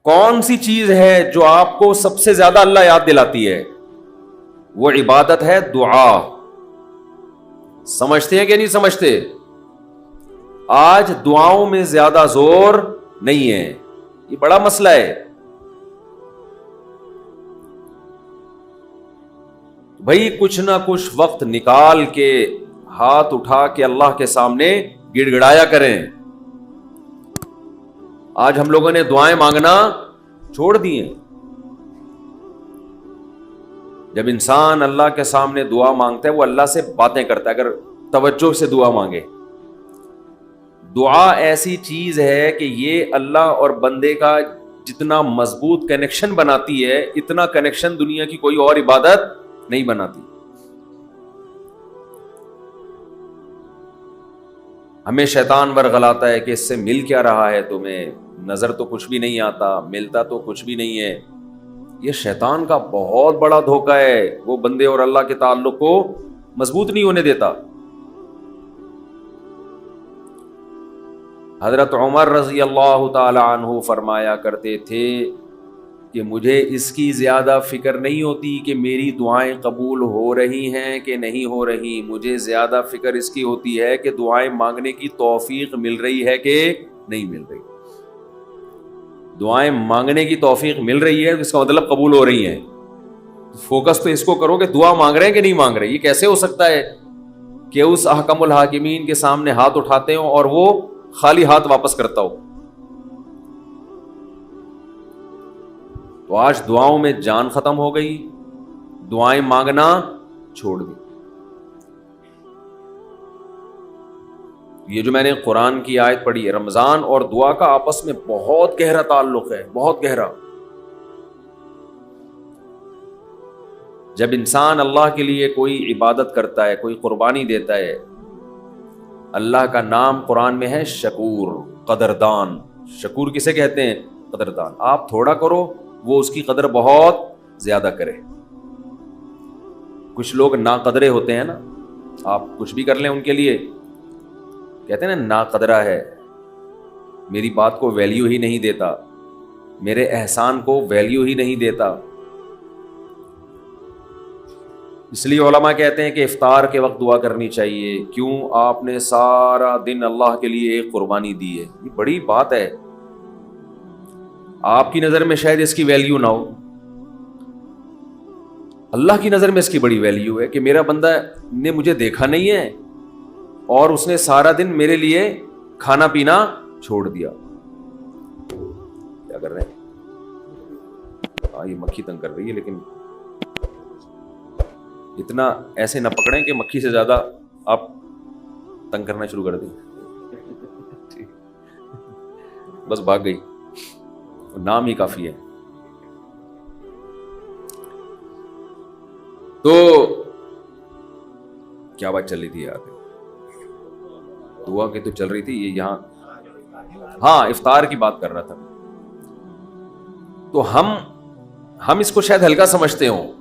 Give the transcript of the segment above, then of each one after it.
کون سی چیز ہے جو آپ کو سب سے زیادہ اللہ یاد دلاتی ہے؟ وہ عبادت ہے دعا. سمجھتے ہیں کہ نہیں سمجھتے؟ آج دعاؤں میں زیادہ زور نہیں ہے. یہ بڑا مسئلہ ہے بھائی. کچھ نہ کچھ وقت نکال کے ہاتھ اٹھا کے اللہ کے سامنے گڑ گڑایا کریں. آج ہم لوگوں نے دعائیں مانگنا چھوڑ دی ہیں. جب انسان اللہ کے سامنے دعا مانگتا ہے وہ اللہ سے باتیں کرتا ہے. اگر توجہ سے دعا مانگے, دعا ایسی چیز ہے کہ یہ اللہ اور بندے کا جتنا مضبوط کنیکشن بناتی ہے, اتنا کنیکشن دنیا کی کوئی اور عبادت نہیں بناتی. ہمیں شیطان ورغلاتا ہے کہ اس سے مل کیا رہا ہے تمہیں, نظر تو کچھ بھی نہیں آتا, ملتا تو کچھ بھی نہیں ہے. یہ شیطان کا بہت بڑا دھوکہ ہے, وہ بندے اور اللہ کے تعلق کو مضبوط نہیں ہونے دیتا. حضرت عمر رضی اللہ تعالی عنہ فرمایا کرتے تھے کہ مجھے اس کی زیادہ فکر نہیں ہوتی کہ میری دعائیں قبول ہو رہی ہیں کہ نہیں ہو رہی, مجھے زیادہ فکر اس کی ہوتی ہے کہ دعائیں مانگنے کی توفیق مل رہی ہے کہ نہیں مل رہی. دعائیں مانگنے کی توفیق مل رہی ہے اس کا مطلب قبول ہو رہی ہیں. فوکس تو اس کو کرو کہ دعا مانگ رہے ہیں کہ نہیں مانگ رہے. یہ کیسے ہو سکتا ہے کہ اس احکم الحاکمین کے سامنے ہاتھ اٹھاتے ہوں اور وہ خالی ہاتھ واپس کرتا ہو؟ تو آج دعاؤں میں جان ختم ہو گئی, دعائیں مانگنا چھوڑ دی. یہ جو میں نے قرآن کی آیت پڑھی ہے, رمضان اور دعا کا آپس میں بہت گہرا تعلق ہے, بہت گہرا. جب انسان اللہ کے لیے کوئی عبادت کرتا ہے, کوئی قربانی دیتا ہے, اللہ کا نام قرآن میں ہے شکور, قدردان. شکور کسے کہتے ہیں؟ قدردان. آپ تھوڑا کرو وہ اس کی قدر بہت زیادہ کرے. کچھ لوگ ناقدرے ہوتے ہیں نا, آپ کچھ بھی کر لیں ان کے لیے کہتے ہیں نا ناقدرہ ہے, میری بات کو ویلیو ہی نہیں دیتا, میرے احسان کو ویلیو ہی نہیں دیتا. اس لیے علماء کہتے ہیں کہ افطار کے وقت دعا کرنی چاہیے. کیوں؟ آپ نے سارا دن اللہ کے لیے ایک قربانی دی ہے. یہ بڑی بات ہے. آپ کی نظر میں شاید اس کی ویلیو نہ ہو, اللہ کی نظر میں اس کی بڑی ویلیو ہے کہ میرا بندہ نے مجھے دیکھا نہیں ہے اور اس نے سارا دن میرے لیے کھانا پینا چھوڑ دیا. کیا کر رہے ہیں؟ یہ مکھی تنگ کر رہی ہے, لیکن اتنا ایسے نہ پکڑیں کہ مکھی سے زیادہ آپ تنگ کرنا شروع کر دیں. بس بھاگ گئی, نام ہی کافی ہے. تو کیا بات چل رہی تھی یار؟ دعا کی تو چل رہی تھی. یہ یہاں ہاں افطار کی بات کر رہا تھا. تو ہم اس کو شاید ہلکا سمجھتے ہوں,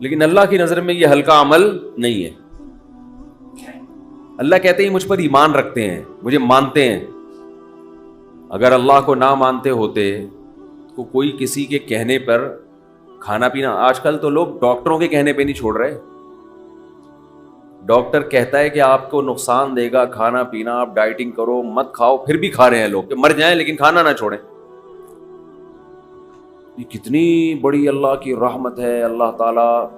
لیکن اللہ کی نظر میں یہ ہلکا عمل نہیں ہے. اللہ کہتے ہیں مجھ پر ایمان رکھتے ہیں, مجھے مانتے ہیں. اگر اللہ کو نہ مانتے ہوتے تو کوئی کسی کے کہنے پر کھانا پینا, آج کل تو لوگ ڈاکٹروں کے کہنے پہ نہیں چھوڑ رہے. ڈاکٹر کہتا ہے کہ آپ کو نقصان دے گا کھانا پینا, آپ ڈائٹنگ کرو, مت کھاؤ, پھر بھی کھا رہے ہیں لوگ کہ مر جائیں لیکن کھانا نہ چھوڑیں. یہ کتنی بڑی اللہ کی رحمت ہے. اللہ تعالیٰ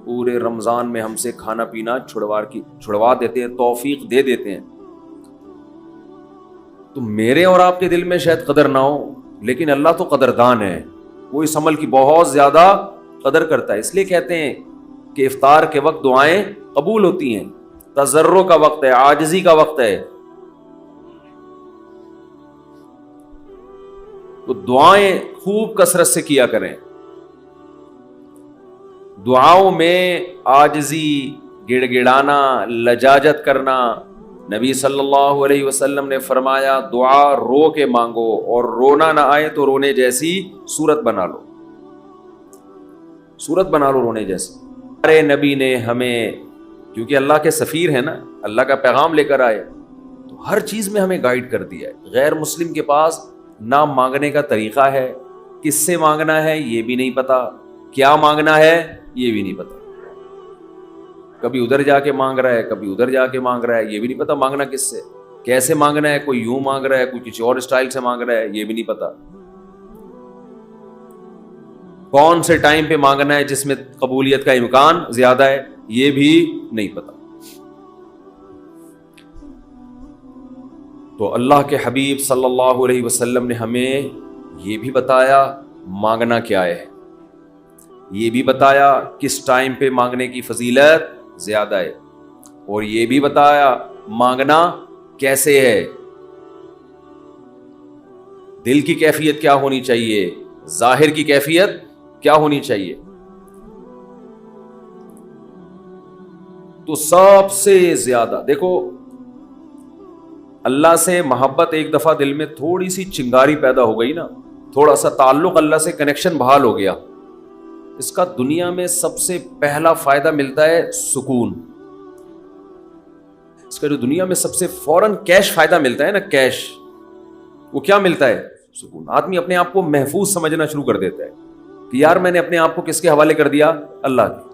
پورے رمضان میں ہم سے کھانا پینا چھڑوا دیتے ہیں, توفیق دے دیتے ہیں. تو میرے اور آپ کے دل میں شاید قدر نہ ہو, لیکن اللہ تو قدردان ہے, وہ اس عمل کی بہت زیادہ قدر کرتا ہے. اس لیے کہتے ہیں کہ افطار کے وقت دعائیں قبول ہوتی ہیں. تضرع کا وقت ہے, عاجزی کا وقت ہے. تو دعائیں خوب کثرت سے کیا کریں. دعاؤں میں عاجزی, گڑ گڑانا, لجاجت کرنا. نبی صلی اللہ علیہ وسلم نے فرمایا دعا رو کے مانگو, اور رونا نہ آئے تو رونے جیسی صورت بنا لو, صورت بنا لو رونے جیسی. ہمارے نبی نے ہمیں, کیونکہ اللہ کے سفیر ہیں نا, اللہ کا پیغام لے کر آئے, تو ہر چیز میں ہمیں گائیڈ کر دیا ہے. غیر مسلم کے پاس نہ مانگنے کا طریقہ ہے، کس سے مانگنا ہے یہ بھی نہیں پتا، کیا مانگنا ہے یہ بھی نہیں پتا، کبھی ادھر جا کے مانگ رہا ہے، کبھی ادھر جا کے مانگ رہا ہے، یہ بھی نہیں پتا مانگنا کس سے، کیسے مانگنا ہے، کوئی یوں مانگ رہا ہے، کوئی کسی اور اسٹائل سے مانگ رہا ہے، یہ بھی نہیں پتا، کون سے ٹائم پہ مانگنا ہے جس میں قبولیت کا امکان زیادہ ہے یہ بھی نہیں پتا۔ تو اللہ کے حبیب صلی اللہ علیہ وسلم نے ہمیں یہ بھی بتایا مانگنا کیا ہے، یہ بھی بتایا کس ٹائم پہ مانگنے کی فضیلت زیادہ ہے، اور یہ بھی بتایا مانگنا کیسے ہے، دل کی کیفیت کیا ہونی چاہیے، ظاہر کی کیفیت کیا ہونی چاہیے۔ تو سب سے زیادہ دیکھو، اللہ سے محبت ایک دفعہ دل میں تھوڑی سی چنگاری پیدا ہو گئی نا، تھوڑا سا تعلق اللہ سے کنیکشن بحال ہو گیا، اس کا دنیا میں سب سے پہلا فائدہ ملتا ہے سکون۔ اس کا جو دنیا میں سب سے فوراً کیش فائدہ ملتا ہے نا، کیش، وہ کیا ملتا ہے؟ سکون۔ آدمی اپنے آپ کو محفوظ سمجھنا شروع کر دیتا ہے کہ یار میں نے اپنے آپ کو کس کے حوالے کر دیا؟ اللہ کے۔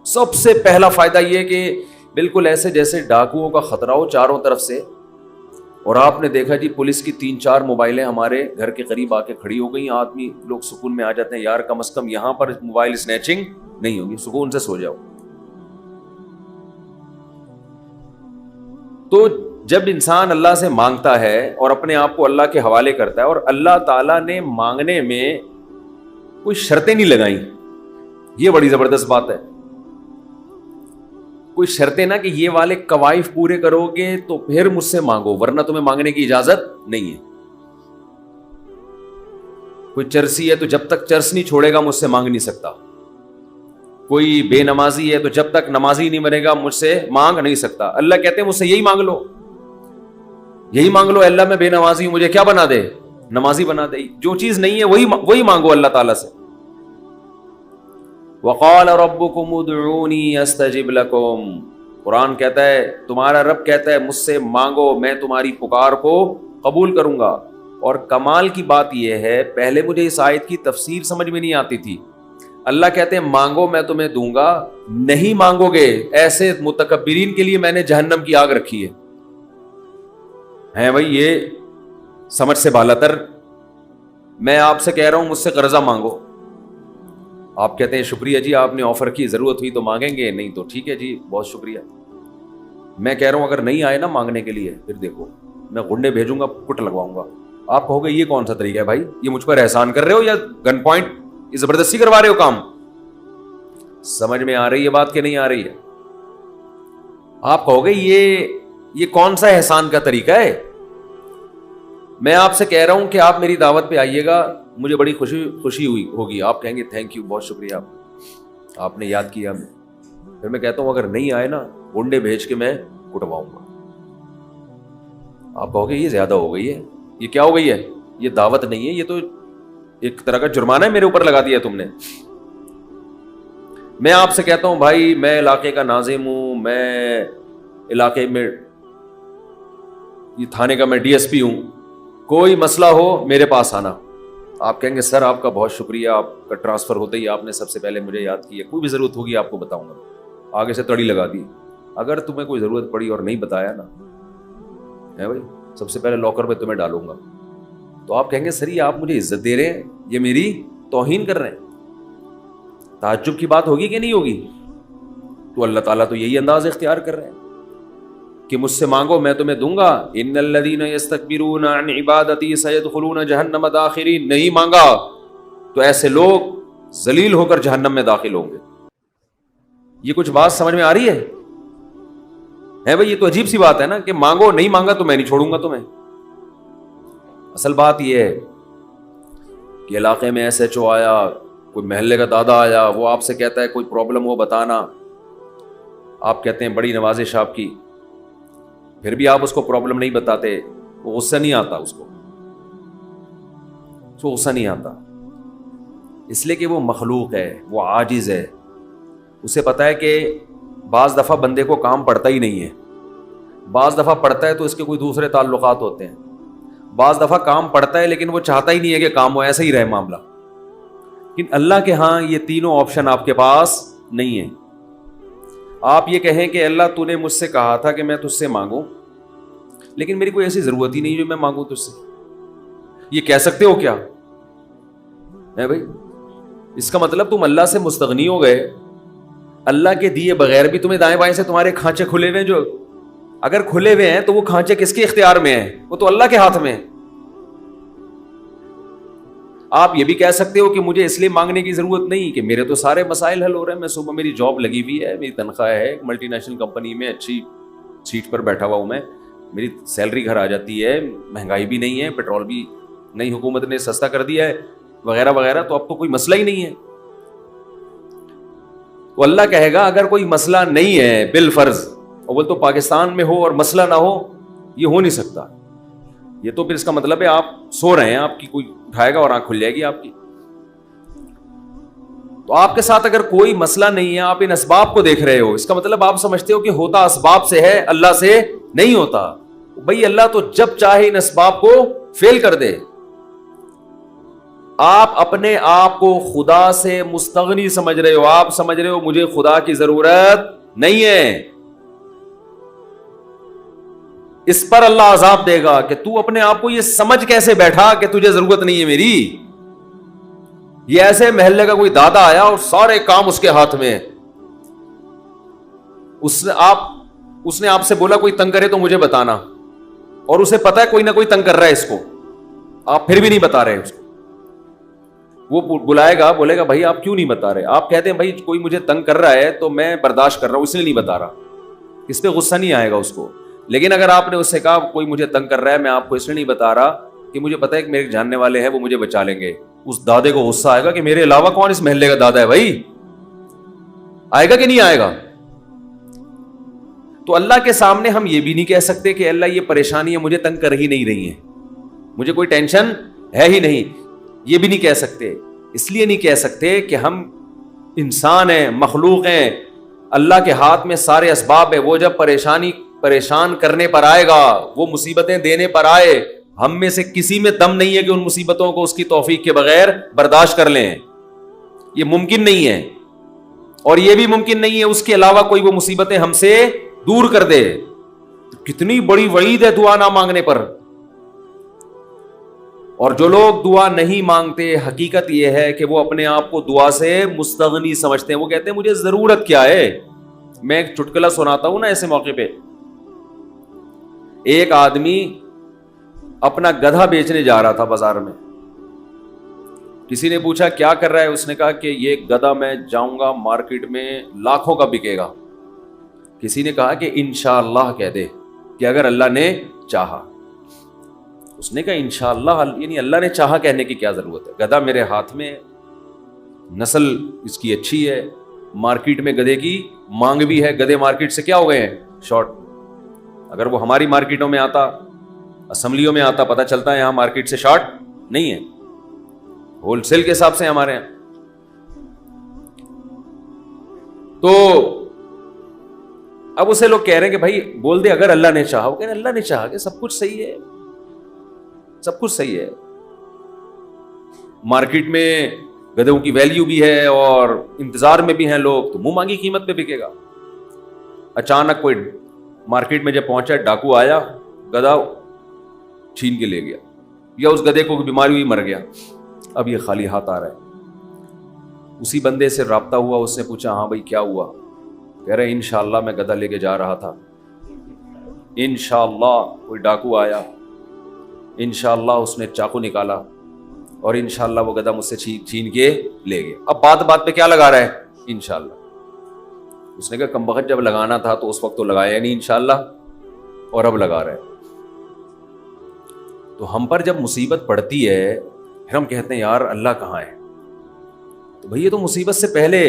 سب سے پہلا فائدہ یہ کہ بالکل ایسے جیسے ڈاکوؤں کا خطرہ ہو چاروں طرف سے، اور آپ نے دیکھا جی پولیس کی 3-4 موبائلیں ہمارے گھر کے قریب آ کے کھڑی ہو گئی، آدمی لوگ سکون میں آ جاتے ہیں، یار کم از کم یہاں پر موبائل سنیچنگ نہیں ہوگی، سکون سے سو جاؤ۔ تو جب انسان اللہ سے مانگتا ہے اور اپنے آپ کو اللہ کے حوالے کرتا ہے، اور اللہ تعالیٰ نے مانگنے میں کوئی شرطیں نہیں لگائیں، یہ بڑی زبردست بات ہے، کوئی شرطیں نہ کہ یہ والے قوائف پورے کرو گے تو پھر مجھ سے مانگو ورنہ تمہیں مانگنے کی اجازت نہیں ہے۔ کوئی چرسی ہے تو جب تک چرس نہیں چھوڑے گا مجھ سے مانگ نہیں سکتا، کوئی بے نمازی ہے تو جب تک نمازی نہیں بنے گا مجھ سے مانگ نہیں سکتا۔ اللہ کہتے ہیں مجھ سے یہی مانگ لو، یہی مانگ لو، اللہ میں بے نمازی ہوں، مجھے کیا بنا دے؟ نمازی بنا دے۔ جو چیز نہیں ہے وہی مانگو اللہ تعالیٰ سے۔ وقال ربکم ادعونی استجب لکم، قرآن کہتا ہے، تمہارا رب کہتا ہے مجھ سے مانگو میں تمہاری پکار کو قبول کروں گا۔ اور کمال کی بات یہ ہے، پہلے مجھے اس آیت کی تفسیر سمجھ میں نہیں آتی تھی، اللہ کہتے ہیں مانگو میں تمہیں دوں گا، نہیں مانگو گے ایسے متکبرین کے لیے میں نے جہنم کی آگ رکھی ہے بھائی، یہ سمجھ سے بالاتر۔ میں آپ سے کہہ رہا ہوں مجھ سے قرضہ مانگو، آپ کہتے ہیں شکریہ جی آپ نے آفر کی، ضرورت ہوئی تو مانگیں گے، نہیں تو ٹھیک ہے جی بہت شکریہ۔ میں کہہ رہا ہوں اگر نہیں آئے نا مانگنے کے لیے، پھر دیکھو میں گنڈے بھیجوں گا، کٹ لگواؤں گا۔ آپ کہو گے یہ کون سا طریقہ ہے بھائی، یہ مجھ پر احسان کر رہے ہو یا گن پوائنٹ یہ زبردستی کروا رہے ہو کام؟ سمجھ میں آ رہی ہے بات کہ نہیں آ رہی ہے؟ آپ کہو گے یہ کون سا احسان کا طریقہ ہے؟ میں آپ سے کہہ رہا ہوں کہ آپ میری دعوت پہ آئیے گا، مجھے بڑی خوشی ہوگی، آپ کہیں گے تھینک یو، بہت شکریہ آپ نے یاد کیا ہمیں۔ پھر میں کہتا ہوں اگر نہیں آئے نا گنڈے بھیج کے میں کٹواؤں گا۔ آپ کہو گے یہ زیادہ ہو گئی ہے، یہ کیا ہو گئی ہے؟ یہ دعوت نہیں ہے، یہ تو ایک طرح کا جرمانہ ہے میرے اوپر لگا دیا تم نے۔ میں آپ سے کہتا ہوں بھائی میں علاقے کا ناظم ہوں، میں علاقے میں یہ تھانے کا میں ڈی ایس پی ہوں، کوئی مسئلہ ہو میرے پاس آنا۔ آپ کہیں گے سر آپ کا بہت شکریہ، آپ کا ٹرانسفر ہوتے ہی آپ نے سب سے پہلے مجھے یاد کیا، کوئی بھی ضرورت ہوگی آپ کو بتاؤں گا، آگے سے تڑی لگا دی۔ اگر تمہیں کوئی ضرورت پڑی اور نہیں بتایا نا ہے بھائی، سب سے پہلے لاکر میں تمہیں ڈالوں گا، تو آپ کہیں گے سر یہ آپ مجھے عزت دے رہے ہیں، یہ میری توہین کر رہے ہیں۔ تعجب کی بات ہوگی کہ نہیں ہوگی؟ تو اللہ تعالیٰ تو یہی انداز اختیار کر رہے ہیں کہ مجھ سے مانگو میں تمہیں دوں گا۔ ان الذین یستکبرون عن عبادتی سیدخلون جہنم داخرین، نہیں مانگا تو ایسے لوگ ذلیل ہو کر جہنم میں داخل ہوں گے۔ یہ کچھ بات سمجھ میں آ رہی ہے بھائی؟ یہ تو عجیب سی بات ہے نا کہ مانگو، نہیں مانگا تو میں نہیں چھوڑوں گا تمہیں۔ اصل بات یہ ہے کہ علاقے میں ایس ایچ او آیا، کوئی محلے کا دادا آیا، وہ آپ سے کہتا ہے کوئی پرابلم ہو بتانا، آپ کہتے ہیں بڑی نوازش آپ کی، پھر بھی آپ اس کو پرابلم نہیں بتاتے، وہ غصہ نہیں آتا، اس کو غصہ نہیں آتا، اس لیے کہ وہ مخلوق ہے، وہ عاجز ہے، اسے پتا ہے کہ بعض دفعہ بندے کو کام پڑتا ہی نہیں ہے، بعض دفعہ پڑتا ہے تو اس کے کوئی دوسرے تعلقات ہوتے ہیں، بعض دفعہ کام پڑتا ہے لیکن وہ چاہتا ہی نہیں ہے کہ کام ہو، ایسا ہی رہے معاملہ. لیکن اللہ کے ہاں یہ تینوں آپشن آپ کے پاس نہیں ہے. آپ یہ کہیں کہ اللہ تو نے مجھ سے کہا تھا کہ میں تجھ سے مانگوں، لیکن میری کوئی ایسی ضرورت ہی نہیں جو میں مانگوں تجھ سے. یہ کہہ سکتے ہو کیا ہے بھائی؟ اس کا مطلب تم اللہ سے مستغنی ہو گئے. اللہ کے دیے بغیر بھی تمہیں دائیں بائیں سے تمہارے کھانچے کھلے ہوئے ہیں، جو اگر کھلے ہوئے ہیں تو وہ کھانچے کس کے اختیار میں ہیں؟ وہ تو اللہ کے ہاتھ میں ہیں. آپ یہ بھی کہہ سکتے ہو کہ مجھے اس لیے مانگنے کی ضرورت نہیں کہ میرے تو سارے مسائل حل ہو رہے ہیں. میں صبح میری جاب لگی ہوئی ہے، میری تنخواہ ہے، ملٹی نیشنل کمپنی میں اچھی سیٹ پر بیٹھا ہوا ہوں میں، میری سیلری گھر آ جاتی ہے، مہنگائی بھی نہیں ہے، پیٹرول بھی نئی حکومت نے سستا کر دیا ہے وغیرہ وغیرہ، تو اب تو کوئی مسئلہ ہی نہیں ہے. تو اللہ کہے گا اگر کوئی مسئلہ نہیں ہے بالفرض، اول تو پاکستان میں ہو اور مسئلہ نہ ہو، یہ ہو نہیں سکتا. یہ تو پھر اس کا مطلب ہے آپ سو رہے ہیں، آپ کی کوئی اٹھائے گا اور آنکھ کھل جائے گی آپ کی. تو آپ کے ساتھ اگر کوئی مسئلہ نہیں ہے، آپ ان اسباب کو دیکھ رہے ہو، اس کا مطلب آپ سمجھتے ہو کہ ہوتا اسباب سے ہے، اللہ سے نہیں ہوتا. بھئی اللہ تو جب چاہے ان اسباب کو فیل کر دے. آپ اپنے آپ کو خدا سے مستغنی سمجھ رہے ہو، آپ سمجھ رہے ہو مجھے خدا کی ضرورت نہیں ہے. اس پر اللہ عذاب دے گا کہ تو اپنے آپ کو یہ سمجھ کیسے بیٹھا کہ تجھے ضرورت نہیں ہے میری. یہ ایسے محلے کا کوئی دادا آیا اور سارے کام اس کے ہاتھ میں، اس نے آپ سے بولا کوئی تنگ کرے تو مجھے بتانا، اور اسے پتا ہے کوئی نہ کوئی تنگ کر رہا ہے اس کو، آپ پھر بھی نہیں بتا رہے اس کو. وہ بلائے گا، بولے گا بھائی آپ کیوں نہیں بتا رہے؟ آپ کہتے ہیں بھائی کوئی مجھے تنگ کر رہا ہے تو میں برداشت کر رہا ہوں، اس لیے نہیں بتا رہا. اس پہ غصہ نہیں آئے گا اس کو. لیکن اگر آپ نے اس سے کہا کوئی مجھے تنگ کر رہا ہے، میں آپ کو اس لیے نہیں بتا رہا کہ مجھے پتا ہے کہ میرے جاننے والے ہیں وہ مجھے بچا لیں گے، اس دادے کو غصہ آئے گا کہ میرے علاوہ کون اس محلے کا دادا ہے بھائی؟ آئے گا کہ نہیں آئے گا؟ تو اللہ کے سامنے ہم یہ بھی نہیں کہہ سکتے کہ اللہ یہ پریشانیاں مجھے تنگ کر ہی نہیں رہی ہیں، مجھے کوئی ٹینشن ہے ہی نہیں. یہ بھی نہیں کہہ سکتے. اس لیے نہیں کہہ سکتے کہ ہم انسان ہیں، مخلوق ہیں، اللہ کے ہاتھ میں سارے اسباب ہیں. وہ جب پریشان کرنے پر آئے گا، وہ مصیبتیں دینے پر آئے، ہم میں سے کسی میں دم نہیں ہے کہ ان مصیبتوں کو اس کی توفیق کے بغیر برداشت کر لیں. یہ ممکن نہیں ہے. اور یہ بھی ممکن نہیں ہے اس کے علاوہ کوئی وہ مصیبتیں ہم سے دور کر دے. کتنی بڑی وعید ہے دعا نہ مانگنے پر. اور جو لوگ دعا نہیں مانگتے، حقیقت یہ ہے کہ وہ اپنے آپ کو دعا سے مستغنی سمجھتے ہیں. وہ کہتے ہیں مجھے ضرورت کیا ہے. میں ایک چٹکلا سناتا ہوں نا ایسے موقع پہ. ایک آدمی اپنا گدھا بیچنے جا رہا تھا بازار میں. کسی نے پوچھا کیا کر رہا ہے؟ اس نے کہا کہ یہ گدھا میں جاؤں گا مارکیٹ میں لاکھوں کا بکے گا. کسی نے کہا کہ انشاءاللہ کہہ دے کہ اگر اللہ نے چاہا. اس نے کہا انشاءاللہ، یعنی اللہ نے چاہا کہنے کی کیا ضرورت ہے؟ گدھا میرے ہاتھ میں، نسل اس کی اچھی ہے، مارکیٹ میں گدھے کی مانگ بھی ہے. گدھے مارکیٹ سے کیا ہو گئے ہیں؟ شارٹ. اگر وہ ہماری مارکیٹوں میں آتا، اسمبلیوں میں آتا، پتہ چلتا ہے یہاں مارکیٹ سے شارٹ نہیں ہے، ہول سیل کے حساب سے ہمارے یہاں. تو اب اسے لوگ کہہ رہے ہیں کہ بھائی بول دے اگر اللہ نے چاہا. وہ کہہ رہے ہیں اللہ نے چاہا کہ سب کچھ صحیح ہے، سب کچھ صحیح ہے. مارکیٹ میں گدھوں کی ویلیو بھی ہے اور انتظار میں بھی ہیں لوگ، تو منہ مانگی قیمت پہ بکے گا. اچانک کوئی مارکیٹ میں جب پہنچا، ڈاکو آیا، گدھا چھین کے لے گیا، یا اس گدھے کو بیماری ہوئی مر گیا. اب یہ خالی ہاتھ آ رہا ہے. اسی بندے سے رابطہ ہوا، اس نے پوچھا ہاں بھائی کیا ہوا؟ کہہ رہے انشاءاللہ میں گدھا لے کے جا رہا تھا، انشاءاللہ کوئی ڈاکو آیا، انشاءاللہ اس نے چاقو نکالا اور انشاءاللہ وہ گدھا مجھ سے چھین کے لے گیا. اب بات پہ کیا لگا رہا ہے؟ انشاءاللہ. اس نے کہا کم بخت جب لگانا تھا تو اس وقت تو لگایا نہیں انشاءاللہ، اور اب لگا رہا ہے. تو ہم پر جب مصیبت پڑتی ہے پھر ہم کہتے ہیں یار اللہ کہاں ہے؟ تو بھئی یہ تو مصیبت سے پہلے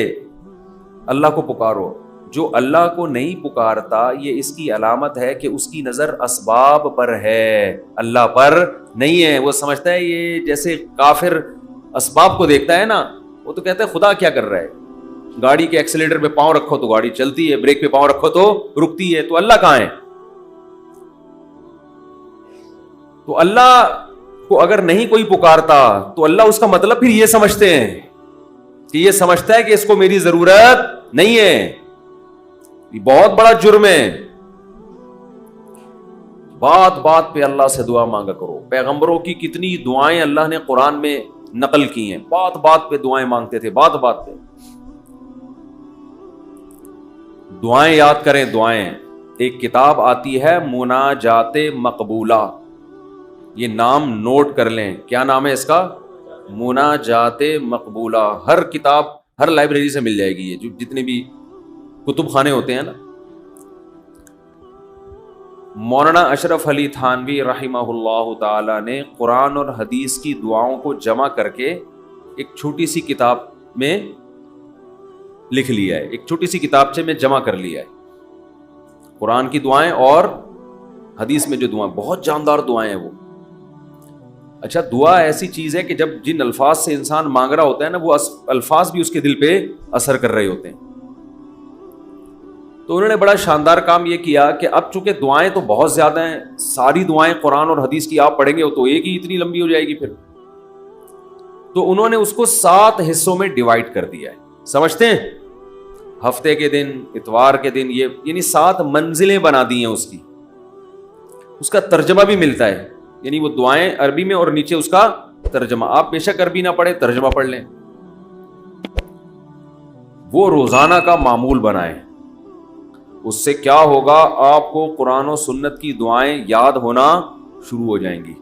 اللہ کو پکارو. جو اللہ کو نہیں پکارتا یہ اس کی علامت ہے کہ اس کی نظر اسباب پر ہے، اللہ پر نہیں ہے. وہ سمجھتا ہے یہ جیسے کافر اسباب کو دیکھتا ہے نا، وہ تو کہتا ہے خدا کیا کر رہا ہے؟ گاڑی کے ایکسیلیٹر پہ پاؤں رکھو تو گاڑی چلتی ہے، بریک پہ پاؤں رکھو تو رکتی ہے، تو اللہ کہاں ہے؟ تو اللہ کو اگر نہیں کوئی پکارتا تو اللہ اس کا مطلب پھر یہ سمجھتے ہیں کہ یہ سمجھتا ہے کہ اس کو میری ضرورت نہیں ہے. یہ بہت بڑا جرم ہے. بات بات پہ اللہ سے دعا مانگا کرو. پیغمبروں کی کتنی دعائیں اللہ نے قرآن میں نقل کی ہیں, بات بات پہ دعائیں مانگتے تھے, بات بات پہ. دعائیں یاد کریں, دعائیں. ایک کتاب آتی ہے مناجات مقبولہ, یہ نام نوٹ کر لیں. کیا نام ہے اس کا؟ مناجات مقبولہ. ہر کتاب, ہر لائبریری سے مل جائے گی یہ, جو جتنے بھی کتب خانے ہوتے ہیں نا. مولانا اشرف علی تھانوی رحمہ اللہ تعالی نے قرآن اور حدیث کی دعاؤں کو جمع کر کے ایک چھوٹی سی کتاب میں لکھ لیا ہے, ایک چھوٹی سی کتابچے میں جمع کر لیا ہے. قرآن کی دعائیں اور حدیث میں جو دعائیں, بہت جاندار دعائیں ہیں وہ. اچھا, دعا ایسی چیز ہے کہ جب جن الفاظ سے انسان مانگ رہا ہوتا ہے نا, وہ الفاظ بھی اس کے دل پہ اثر کر رہے ہوتے ہیں. تو انہوں نے بڑا شاندار کام یہ کیا کہ اب چونکہ دعائیں تو بہت زیادہ ہیں, ساری دعائیں قرآن اور حدیث کی آپ پڑھیں گے تو ایک ہی اتنی لمبی ہو جائے گی پھر. تو انہوں نے اس کو 7 حصوں میں ڈیوائڈ کر دیا ہے. سمجھتے ہیں؟ ہفتے کے دن, اتوار کے دن, یہ یعنی 7 منزلیں بنا دی ہیں اس کی. اس کا ترجمہ بھی ملتا ہے, یعنی وہ دعائیں عربی میں اور نیچے اس کا ترجمہ. آپ بے شک عربی نہ پڑھیں, ترجمہ پڑھ لیں. وہ روزانہ کا معمول بنائیں. اس سے کیا ہوگا, آپ کو قرآن و سنت کی دعائیں یاد ہونا شروع ہو جائیں گی.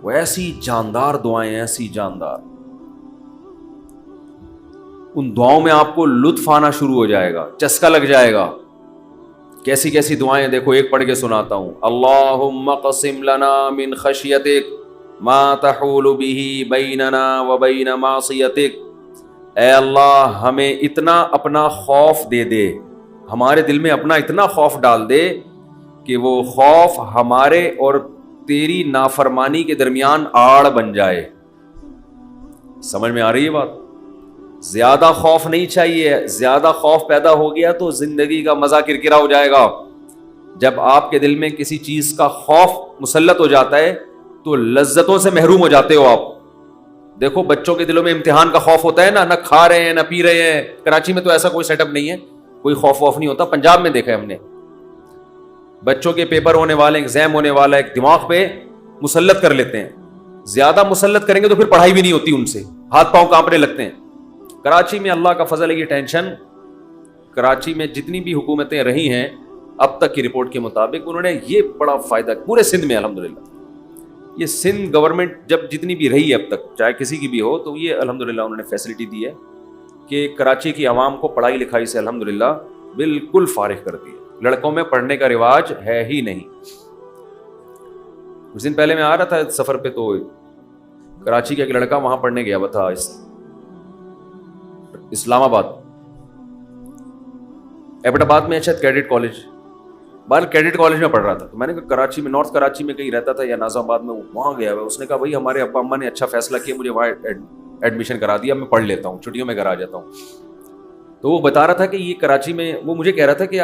وہ ایسی جاندار دعائیں, ایسی جاندار. ان دعاؤں میں آپ کو لطف آنا شروع ہو جائے گا, چسکا لگ جائے گا. کیسی کیسی دعائیں دیکھو, ایک پڑھ کے سناتا ہوں. اللہم قسم لنا من خشیتک ما تحول به بیننا وبین معصیتک. اے اللہ, ہمیں اتنا اپنا خوف دے دے, ہمارے دل میں اپنا اتنا خوف ڈال دے کہ وہ خوف ہمارے اور تیری نافرمانی کے درمیان آڑ بن جائے. سمجھ میں آ رہی ہے بات؟ زیادہ خوف نہیں چاہیے. زیادہ خوف پیدا ہو گیا تو زندگی کا مزہ کرکرا ہو جائے گا. جب آپ کے دل میں کسی چیز کا خوف مسلط ہو جاتا ہے تو لذتوں سے محروم ہو جاتے ہو آپ. دیکھو بچوں کے دلوں میں امتحان کا خوف ہوتا ہے نا, نہ کھا رہے ہیں نہ پی رہے ہیں. کراچی میں تو ایسا کوئی سیٹ اپ نہیں ہے, کوئی خوف ووف نہیں ہوتا. پنجاب میں دیکھا ہے ہم نے, بچوں کے پیپر ہونے والے, ایگزام ہونے والا, ایک دماغ پہ مسلط کر لیتے ہیں. زیادہ مسلط کریں گے تو پھر پڑھائی بھی نہیں ہوتی ان سے, ہاتھ پاؤں کانپنے لگتے ہیں. کراچی میں اللہ کا فضل ہے, یہ ٹینشن, کراچی میں جتنی بھی حکومتیں رہی ہیں اب تک کی رپورٹ کے مطابق, انہوں نے یہ بڑا فائدہ پورے سندھ میں الحمدللہ. یہ سندھ گورنمنٹ جب جتنی بھی رہی ہے اب تک, چاہے کسی کی بھی ہو, تو یہ الحمدللہ انہوں نے فیسلٹی دی ہے کہ کراچی کی عوام کو پڑھائی لکھائی سے الحمدللہ بالکل فارغ کر دی ہے. لڑکوں میں پڑھنے کا رواج ہے ہی نہیں. کچھ دن پہلے میں آ رہا تھا سفر پہ, تو کراچی کا ایک لڑکا وہاں پڑھنے گیا ہوا تھا, اسلام آباد, ایبٹ آباد میں شاید کیڈٹ کالج, بال کیڈٹ کالج میں پڑھ رہا تھا. تو میں نے کہا کراچی میں, نارتھ کراچی میں کہیں رہتا تھا یا ناظم آباد میں, وہاں گیا ہوا. اس نے کہا بھائی ہمارے ابا اماں نے اچھا فیصلہ کیا, مجھے وہاں ایڈمیشن کرا دیا, میں پڑھ لیتا ہوں, چھٹیوں میں گھر آ جاتا ہوں. تو وہ بتا رہا تھا کہ یہ کراچی میں, وہ مجھے کہہ رہا تھا کہ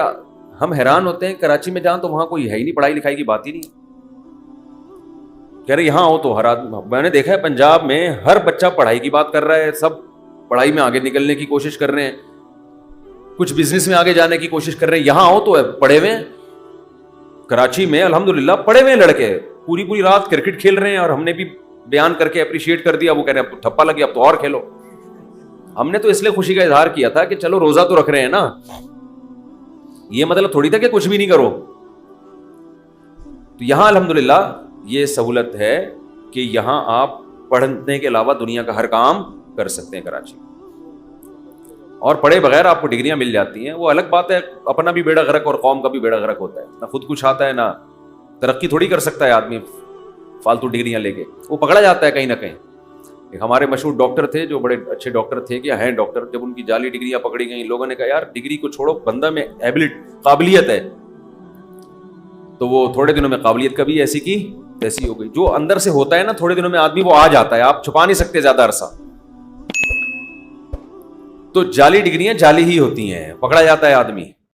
ہم حیران ہوتے ہیں کراچی میں جاؤں تو وہاں کوئی ہے ہی نہیں, پڑھائی لکھائی کی بات ہی نہیں. کہہ رہے یہاں ہو تو ہر آدمی, میں نے دیکھا ہے پنجاب میں ہر بچہ پڑھائی کی بات کر رہا ہے, سب پڑھائی میں آگے نکلنے کی کوشش کر رہے ہیں, کچھ بزنس میں آگے جانے کی کوشش کر رہے ہیں. یہاں ہو تو پڑھے ہوئے ہیں. کراچی میں الحمدللہ پڑھے ہوئے لڑکے پوری پوری رات کرکٹ کھیل رہے ہیں, اور ہم نے بھی بیان کر کے اپریشیٹ کر دیا. وہ کہہ رہے ہیں اب تو ٹھپا لگی, اب تو اور کھیلو. ہم نے تو اس لیے خوشی کا اظہار کیا تھا کہ چلو روزہ تو رکھ رہے ہیں نا, یہ مطلب تھوڑی تھا کہ کچھ بھی نہیں کرو. تو یہاں الحمدللہ یہ سہولت ہے کہ یہاں آپ پڑھنے کے علاوہ دنیا کا ہر کام کر سکتے ہیں کراچی. اور پڑھے بغیر آپ کو ڈگریاں مل جاتی ہیں. وہ الگ بات ہے, اپنا بھی بیڑا غرق اور قوم کا بھی بیڑا غرق ہوتا ہے. نہ خود کچھ آتا ہے, نہ ترقی تھوڑی کر سکتا ہے آدمی فالتو ڈگریاں لے کے. وہ پکڑا جاتا ہے کہیں نہ کہیں. ایک ہمارے مشہور ڈاکٹر تھے جو بڑے اچھے ڈاکٹر تھے, کہ ہیں ڈاکٹر, جب ان کی جعلی ڈگریاں پکڑی گئیں, لوگوں نے کہا یار ڈگری کو چھوڑو, بندہ میں قابلیت ہے. تو وہ تھوڑے دنوں میں قابلیت کبھی ایسی کی تیسی ہو گئی. جو اندر سے ہوتا ہے نا تھوڑے دنوں میں آدمی وہ آ جاتا ہے, آپ چھپا نہیں سکتے زیادہ عرصہ. تو جعلی ڈگریاں جعلی ہی ہوتی ہیں, پکڑا جاتا ہے آدمی.